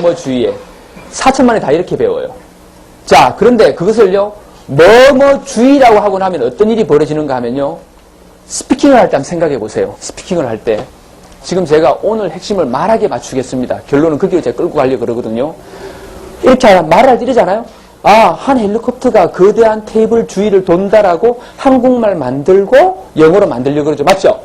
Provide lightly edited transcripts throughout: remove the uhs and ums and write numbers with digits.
뭐뭐 주의에. 4천만이 다 이렇게 배워요. 자, 그런데 그것을요, 뭐뭐 주의라고 하고 나면 어떤 일이 벌어지는가 하면요, 스피킹을 할 때 한번 생각해 보세요. 스피킹을 할 때. 지금 제가 오늘 핵심을 말하게 맞추겠습니다. 결론은 거기로 제가 끌고 가려고 그러거든요. 이렇게 말할 때 이러잖아요. 아, 한 헬리콥터가 거대한 테이블 주위를 돈다라고 한국말 만들고 영어로 만들려고 그러죠. 맞죠?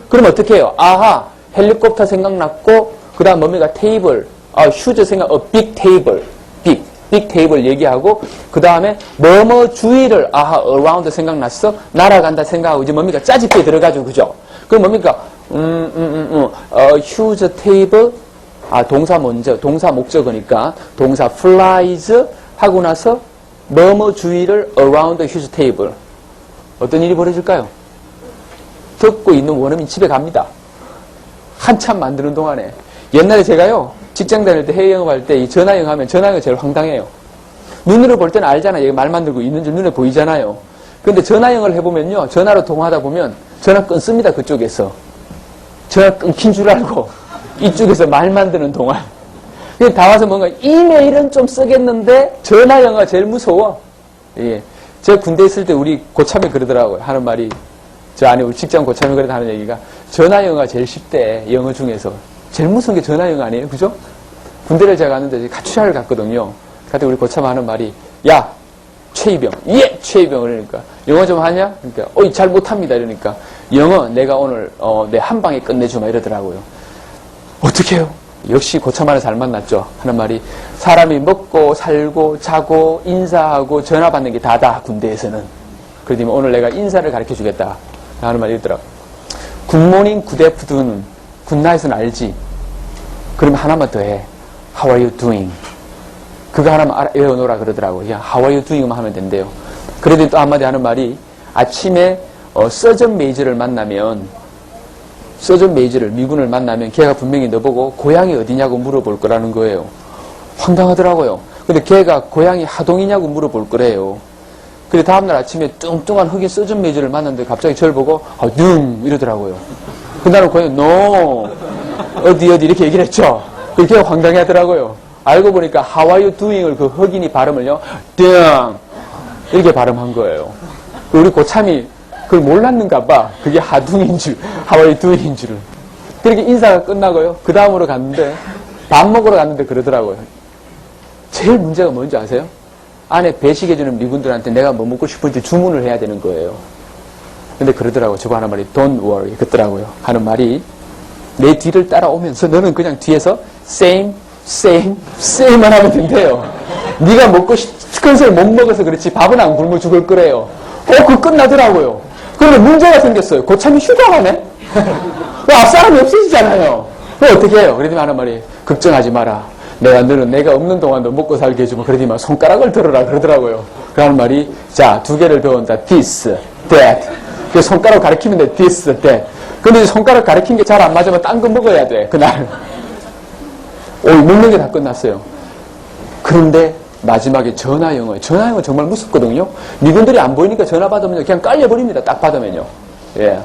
그럼 어떻게 해요? 아하, 헬리콥터 생각났고, 그 다음 뭡니까? 테이블, 휴즈 생각, 빅 테이블, 빅 테이블 얘기하고, 그 다음에 뭐뭐 주위를, 아하, around 생각났어? 날아간다 생각하고, 이제 뭡니까? 짜집기에 들어가죠. 그죠? 그럼 뭡니까? 휴즈 테이블, 동사 먼저, 동사 목적어니까, 동사 flies 하고 나서, 뭐뭐 주위를 around the huge table. 어떤 일이 벌어질까요? 듣고 있는 원어민 집에 갑니다. 한참 만드는 동안에. 옛날에 제가요, 직장 다닐 때 해외 영업할 때 이 전화 영어하면 전화 영어 제일 황당해요. 눈으로 볼 때는 알잖아요. 얘가 말 만들고 있는 줄 눈에 보이잖아요. 근데 전화 영어를 해보면요, 전화로 통화하다 보면 전화 끊습니다. 그쪽에서. 전화 끊긴 줄 알고 이쪽에서 말 만드는 동안. 다 와서 뭔가 이메일은 좀 쓰겠는데 전화 영어가 제일 무서워. 예. 제가 군대 있을 때 우리 고참이 그러더라고요. 하는 말이. 저 안에 우리 직장 고참이 그래도 하는 얘기가 전화 영어가 제일 쉽대. 영어 중에서. 제일 무서운 게 전화 영어 아니에요? 그죠? 군대를 제가 갔는데 가출샤를 갔거든요. 그때 우리 고참 하는 말이 야! 최이병. 예! 최이병. 그러니까 영어 좀 하냐? 그러니까 잘 못합니다. 이러니까 영어 내가 오늘 내 한 방에 끝내주마 이러더라고요. 어떻게 해요? 역시 고참하는 잘 만났죠. 하는 말이 사람이 먹고 살고 자고 인사하고 전화 받는 게 다다 군대에서는. 그러더니 오늘 내가 인사를 가르쳐 주겠다 하는 말이 있더라고. 굿모닝 굿애프터눈 굿나잇은 알지? 그러면 하나만 더 해. How are you doing? 그거 하나만 외워놓으라 그러더라고. 그냥 How are you doing만 하면 된대요. 그러더니 또 한마디 하는 말이 아침에 서전 메이저를 만나면 서전 메이저를 미군을 만나면 걔가 분명히 너보고 고향이 어디냐고 물어볼 거라는 거예요. 황당하더라고요. 근데 걔가 고향이 하동이냐고 물어볼 거래요. 근데 다음날 아침에 뚱뚱한 흑인 서전 메이저를 만났는데 갑자기 저를 보고 이러더라고요. 근데 나는 고향이 no 어디 이렇게 얘기를 했죠. 그래서 걔가 황당해 하더라고요. 알고 보니까 How are you doing을 그 흑인이 발음을요 띵 이렇게 발음한 거예요. 우리 고참이 그걸 몰랐는가 봐. 그게 하둥인 줄, How are you doing인 줄을. 그렇게 인사가 끝나고요. 그 다음으로 갔는데 밥 먹으러 갔는데 그러더라고요. 제일 문제가 뭔지 아세요? 안에 배식해주는 미군들한테 내가 뭐 먹고 싶은지 주문을 해야 되는 거예요. 근데 그러더라고요. 저거 하는 말이 Don't worry 그러더라고요. 하는 말이 내 뒤를 따라오면서 너는 그냥 뒤에서 same만 하면 된대요. 네가 먹고 싶은 걸 못 먹어서 그렇지 밥은 안 굶어 죽을 거래요. 그거 끝나더라고요. 그런데 문제가 생겼어요. 고참이 휴가 가네? 앞사람이 없어지잖아요. 그럼 어떻게 해요? 그러더니 하는 말이 걱정하지 마라. 너는 내가 없는 동안도 먹고 살게 해주면 그러더니 손가락을 들어라 그러더라고요. 그러는 말이 자, 두 개를 더 온다. This, that. 그 손가락 가리키면 돼. This, that. 근데 손가락 가리킨 게 잘 안 맞으면 딴 거 먹어야 돼. 그날. 먹는 게 다 끝났어요. 그런데 마지막에 전화 영어 정말 무섭거든요. 미군들이 안 보이니까 전화 받으면 그냥 깔려버립니다. 딱 받으면요. 예.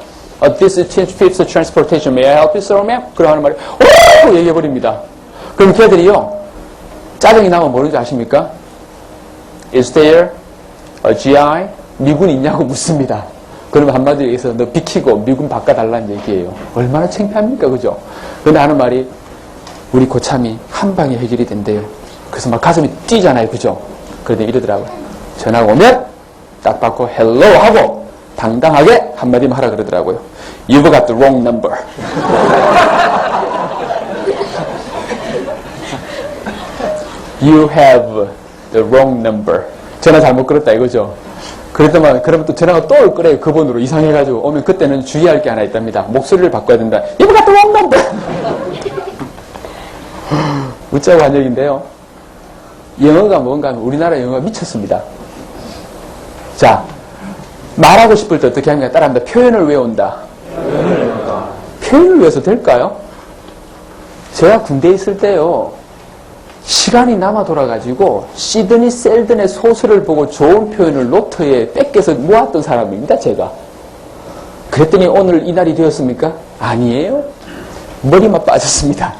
This is Fifth Transportation. May I help you, sir, ma'am? 그러고 하는 말이 오! 얘기해버립니다. 그럼 걔들이요. 짜증이 나면 뭐는지 아십니까? Is there a GI? 미군 있냐고 묻습니다. 그러면 한마디로 얘기해서 너 비키고 미군 바꿔달라는 얘기예요. 얼마나 창피합니까? 그죠? 근데 하는 말이 우리 고참이 한 방에 해결이 된대요. 그래서 막 가슴이 뛰잖아요. 그죠? 그러더니 이러더라고요. 전화가 오면 딱 받고 hello 하고 당당하게 한마디만 하라 그러더라고요. You've got the wrong number. You have the wrong number. 전화 잘못 걸었다 이거죠. 그러면 또 전화가 또 올 거래요. 그 번호로 이상해가지고 오면 그때는 주의할 게 하나 있답니다. 목소리를 바꿔야 된다. You've got the wrong number. 웃자고 한 얘기인데요. 영어가 뭔가 하면 우리나라 영어가 미쳤습니다. 자, 말하고 싶을 때 어떻게 합니까? 따라합니다. 표현을 외운다. 표현을 외워서 될까요? 제가 군대에 있을 때요. 시간이 남아 돌아가지고 시드니 셀든의 소설을 보고 좋은 표현을 노트에 뺏겨서 모았던 사람입니다. 제가. 그랬더니 오늘 이 날이 되었습니까? 아니에요. 머리만 빠졌습니다.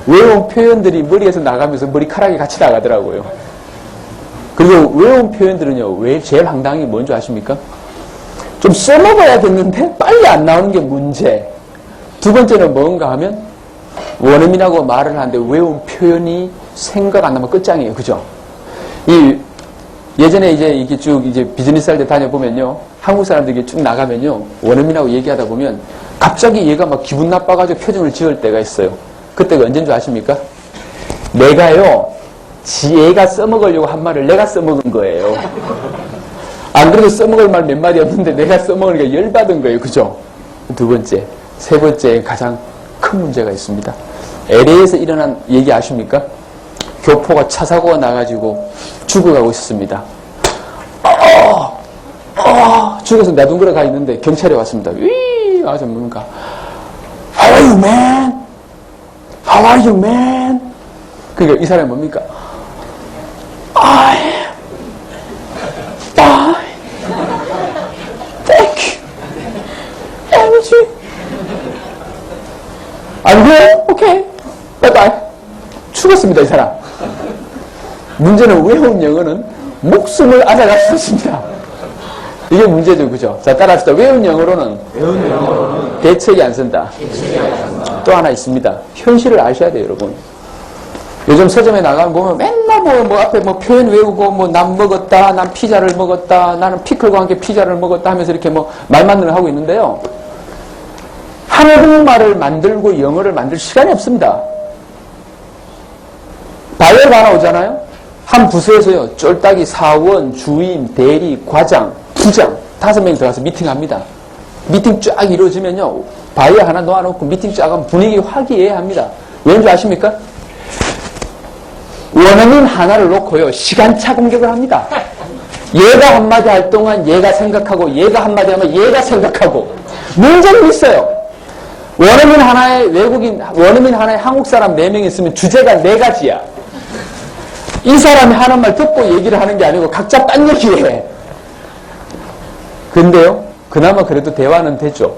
외운 표현들이 머리에서 나가면서 머리카락이 같이 나가더라고요. 그리고 외운 표현들은요, 왜 제일 황당한 게 뭔지 아십니까? 좀 써먹어야겠는데 빨리 안 나오는 게 문제. 두 번째는 뭔가 하면 원어민하고 말을 하는데 외운 표현이 생각 안 나면 끝장이에요. 그죠? 예전에 이게 쭉 비즈니스 할 때 다녀보면요. 한국 사람들이 쭉 나가면요. 원어민하고 얘기하다 보면 갑자기 얘가 막 기분 나빠가지고 표정을 지을 때가 있어요. 그때가 언제인 줄 아십니까? 내가요, 얘가 써먹으려고 한 말을 내가 써먹은 거예요. 안 그래도 써먹을 말 몇 마디 없는데 내가 써먹으니까 열받은 거예요. 그죠? 두 번째. 세 번째 가장 큰 문제가 있습니다. LA에서 일어난 얘기 아십니까? 교포가 차 사고가 나가지고 죽어가고 있었습니다. 죽어서 나둥그러 가 있는데 경찰이 왔습니다. 와서 뭔가 How are you, man? How are you, man? 그러니까 이 사람이 뭡니까? I am fine. Thank you. Energy. 안 그래요? 오케이. 바이바이. 죽었습니다, 이 사람. 문제는 외운 영어는 목숨을 앗아갈 수 있습니다. 이게 문제죠, 그죠? 자, 따라합시다. 외운 영어로는 대책이 안 쓴다. 또 하나 있습니다. 현실을 아셔야 돼요, 여러분. 요즘 서점에 나가면 보면 맨날 뭐 앞에 뭐 표현 외우고 난 먹었다, 난 피자를 먹었다, 나는 피클과 함께 피자를 먹었다 하면서 이렇게 말만을 하고 있는데요. 한국말을 만들고 영어를 만들 시간이 없습니다. 바이어가 하나 오잖아요? 한 부서에서요, 쫄딱이, 사원, 주임, 대리, 과장, 부장, 5명이 들어가서 미팅합니다. 미팅 쫙 이루어지면요, 바이어 하나 놓아놓고 미팅 쫙 하면 분위기 화기애애합니다. 왠지 아십니까? 원어민 하나를 놓고요, 시간차 공격을 합니다. 얘가 한마디 할 동안 얘가 생각하고, 얘가 한마디 하면 얘가 생각하고. 문제는 있어요. 원어민 하나의 원어민 하나의 한국 사람 4명 있으면 주제가 4가지야. 이 사람이 하는 말 듣고 얘기를 하는 게 아니고 각자 딴 얘기해. 근데요, 그나마 그래도 대화는 되죠.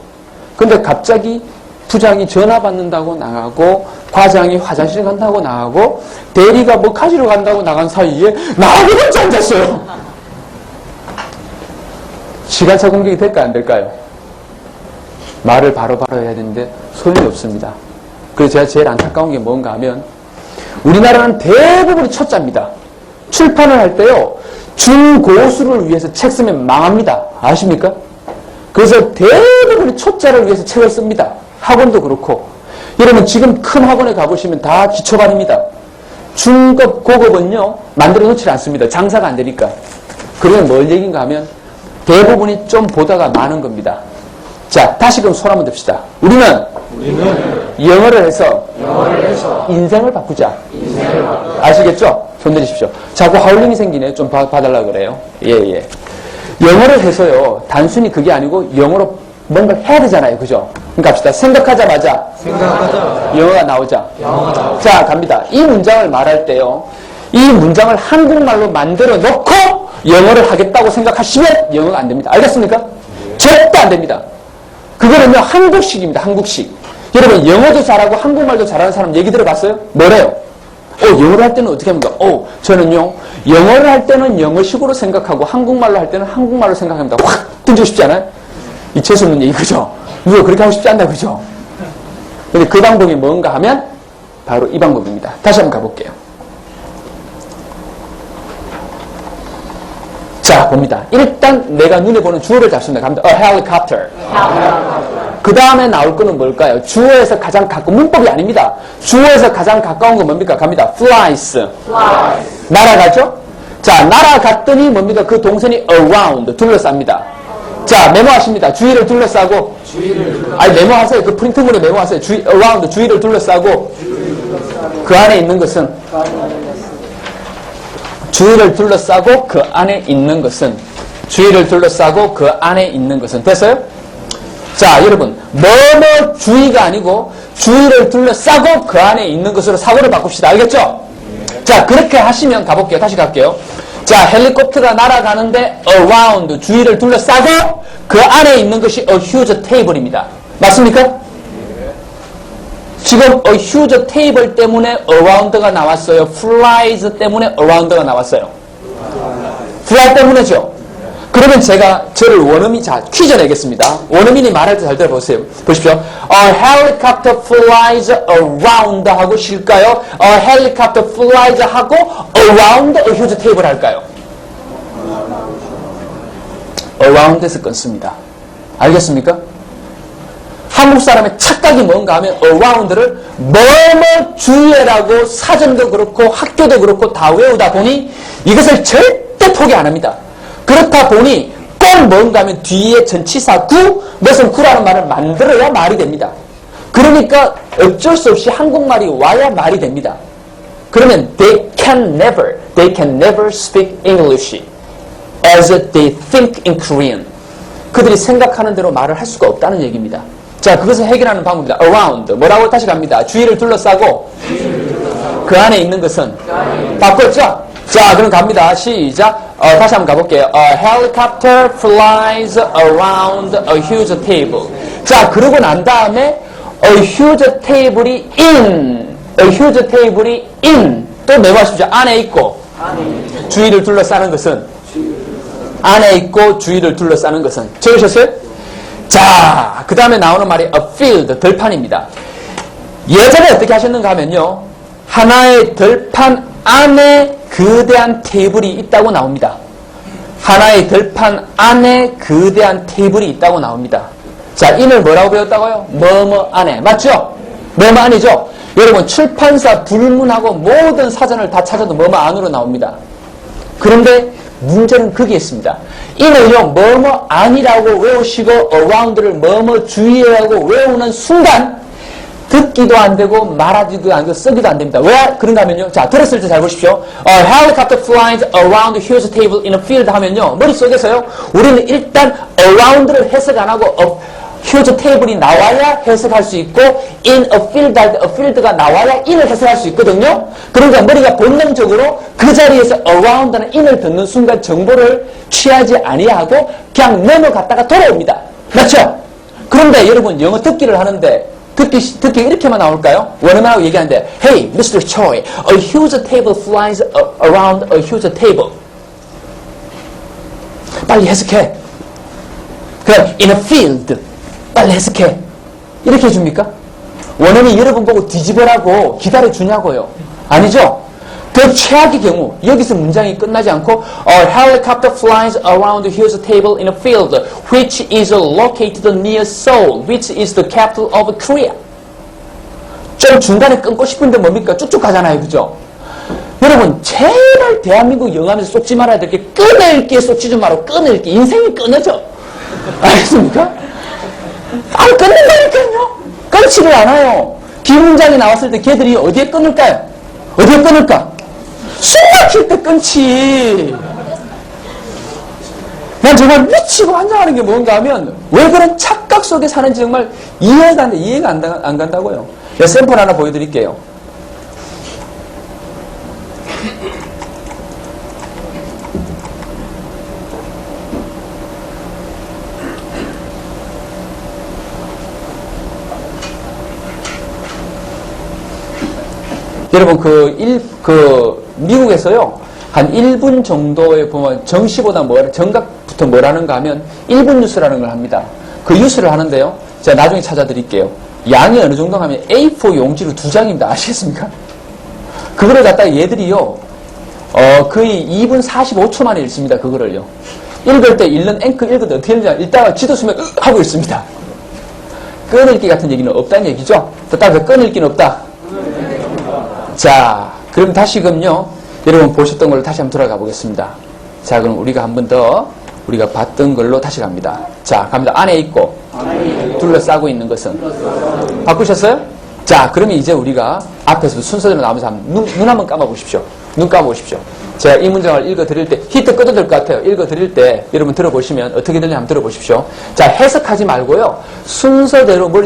근데 갑자기 부장이 전화 받는다고 나가고, 과장이 화장실 간다고 나가고, 대리가 뭐 가지러 간다고 나간 사이에 나하고 혼자 앉았어요. 시간차 공격이 될까 안 될까요? 말을 바로바로 해야 되는데 소용이 없습니다. 그래서 제가 제일 안타까운 게 뭔가 하면 우리나라는 대부분이 초짜입니다. 출판을 할 때요, 중고수를 위해서 책 쓰면 망합니다. 아십니까? 그래서 대부분이 초짜를 위해서 책을 씁니다. 학원도 그렇고. 여러분 지금 큰 학원에 가보시면 다 기초반입니다. 중급, 고급은요 만들어 놓지 않습니다. 장사가 안 되니까. 그러면 뭘 얘기인가 하면 대부분이 좀 보다가 많은 겁니다. 자, 다시 그럼 손 한번 듭시다. 우리는 영어를 해서 인생을 바꾸자. 아시겠죠? 손 내리십시오. 자꾸 하울링이 생기네. 좀 봐달라고 그래요. 예. 영어를 해서요, 단순히 그게 아니고 영어로 뭔가 해야 되잖아요. 그죠? 그러니까 갑시다. 생각하자마자 영어가 나오자. 자, 갑니다. 이 문장을 말할 때요, 이 문장을 한국말로 만들어 놓고 영어를 하겠다고 생각하시면 영어가 안 됩니다. 알겠습니까? 절대 안 됩니다. 그거는요, 한국식입니다. 한국식. 여러분, 영어도 잘하고 한국말도 잘하는 사람 얘기 들어봤어요? 뭐래요? 영어를 할 때는 어떻게 합니까? 저는요, 영어를 할 때는 영어식으로 생각하고 한국말로 할 때는 한국말로 생각합니다. 확 던지고 싶지 않아요? 이 재수없는 얘기, 그죠? 누가 그렇게 하고 싶지 않나, 그죠? 근데 그 방법이 뭔가 하면 바로 이 방법입니다. 다시 한번 가볼게요. 자, 봅니다. 일단 내가 눈에 보는 주어를 잡습니다. 갑니다. A helicopter. 그 다음에 나올 거는 뭘까요? 주어에서 가장 가까운, 문법이 아닙니다. 주어에서 가장 가까운 건 뭡니까? 갑니다. flies. 날아가죠? 자, 날아갔더니 뭡니까? 그 동선이 around, 둘러쌉니다. 자, 메모하십니다. 주위를 둘러싸고. 메모하세요. 그 프린트물에 메모하세요. around, 주위를 둘러싸고. 그 안에 있는 것은 주위를 둘러싸고 그 안에 있는 것은 주위를 둘러싸고 그 안에 있는 것은 됐어요? 자, 여러분, 뭐뭐 주위가 아니고 주위를 둘러싸고 그 안에 있는 것으로 사고를 바꿉시다. 알겠죠? 자, 그렇게 하시면 가볼게요. 다시 갈게요. 자, 헬리콥터가 날아가는데 around, 주위를 둘러싸고 그 안에 있는 것이 a huge table입니다. 맞습니까? 지금 a huge table 때문에 around가 나왔어요. flies 때문에 around가 나왔어요. fly 때문에죠. 그러면 제가 저를 원어민, 자, 퀴즈 내겠습니다. 원어민이 말할 때 잘 들어보세요. 보십시오. A helicopter flies around 하고 쉴까요? A helicopter flies 하고 around a huge table 할까요? around에서 끊습니다. 알겠습니까? 한국 사람의 착각이 뭔가 하면 around를 뭐뭐 주의라고 사전도 그렇고 학교도 그렇고 다 외우다 보니 이것을 절대 포기 안 합니다. 그렇다 보니 꼭 뭔가 하면 뒤에 전치사 구, 무슨 구라는 말을 만들어야 말이 됩니다. 그러니까 어쩔 수 없이 한국말이 와야 말이 됩니다. 그러면 they can never speak English as they think in Korean. 그들이 생각하는 대로 말을 할 수가 없다는 얘기입니다. 자, 그것을 해결하는 방법입니다. around. 뭐라고 다시 갑니다. 주위를 둘러싸고 그 안에 있는 것은 바꿨죠? 자, 그럼 갑니다. 시작. 다시 한번 가볼게요. A helicopter flies around a huge table. 자, 그러고 난 다음에 a huge table이 in. a huge table이 in. 또 메모하십시오. 안에 있고 주위를 둘러싸는 것은 안에 있고 주위를 둘러싸는 것은. 적으셨어요? 자, 그 다음에 나오는 말이 a field, 들판입니다. 예전에 어떻게 하셨는가 하면요. 하나의 들판 안에 거대한 테이블이 있다고 나옵니다. 하나의 들판 안에 거대한 테이블이 있다고 나옵니다. 자, in을 뭐라고 배웠다고요? 뭐뭐 안에. 맞죠? 뭐뭐 안이죠? 여러분, 출판사 불문하고 모든 사전을 다 찾아도 뭐뭐 안으로 나옵니다. 그런데 문제는 거기에 있습니다. in을요, 뭐뭐 안이라고 외우시고 around를 뭐뭐 주의하고 외우는 순간 듣기도 안 되고 말하지도 않고 쓰기도 안 됩니다. 왜 그런가 하면요. 자, 들었을 때 잘 보십시오. A helicopter flies around a huge table in a field 하면요. 머릿속에서요. 우리는 일단 around를 해석 안 하고 huge table이 나와야 해석할 수 있고 in a field 할 때 a field가 나와야 in을 해석할 수 있거든요. 그러니까 머리가 본능적으로 그 자리에서 around는 in을 듣는 순간 정보를 취하지 아니하고 그냥 넘어갔다가 돌아옵니다. 맞죠? 그런데 여러분 영어 듣기를 하는데 듣기 이렇게만 나올까요? 원어민하고 얘기하는데 Hey, Mr. Choi, a huge table flies around a huge table. 빨리 해석해. 그럼 in a field. 빨리 해석해. 이렇게 해줍니까? 원어민이 여러분 보고 뒤집어라고 기다려주냐고요. 아니죠? 더 최악의 경우 여기서 문장이 끝나지 않고 A helicopter flies around a huge table in a field which is located near Seoul, which is the capital of Korea. 좀 중간에 끊고 싶은데 뭡니까? 쭉쭉 가잖아요. 그죠? 여러분 제발 대한민국 영화에서 쏟지 말아야 될 게 끊을게 쏟지 좀 말고 끊을게. 인생이 끊어져. 알겠습니까? 안 끊는다니까요. 끊지를 않아요. 비문장이 나왔을 때 걔들이 어디에 끊을까요? 어디에 끊을까? 숨 막힐 때 끊지. 난 정말 미치고 환장하는 게 뭔가 하면 왜 그런 착각 속에 사는지 정말 이해가 안 간다고요. 샘플 하나 보여드릴게요. 여러분 미국에서요 한 1분 정도에 보면 정시보다 정각부터 뭐라는가 하면 1분 뉴스라는 걸 합니다. 그 뉴스를 하는데요. 제가 나중에 찾아드릴게요. 양이 어느 정도 하면 A4 용지로 2장입니다. 아시겠습니까? 그거를 갖다가 얘들이요 거의 2분 45초 만에 읽습니다. 그거를요. 읽을 때 읽는 앵커 읽을 때 어떻게 읽느냐 읽다가 지도 쓰면 하고 있습니다. 끊을기 같은 얘기는 없다는 얘기죠. 따라서 끊을기는 없다. 자, 그럼 다시금요, 여러분 보셨던 걸로 다시 한번 돌아가 보겠습니다. 자, 그럼 우리가 한 번 더, 우리가 봤던 걸로 다시 갑니다. 자, 갑니다. 안에 있고, 둘러싸고 있는 것은. 바꾸셨어요? 자, 그러면 이제 우리가 앞에서 순서대로 나오면서 눈 한번 감아보십시오. 눈 감아보십시오. 제가 이 문장을 읽어드릴 때, 히트 꺼도 될 것 같아요. 읽어드릴 때, 여러분 들어보시면 어떻게 되는지 한번 들어보십시오. 자, 해석하지 말고요. 순서대로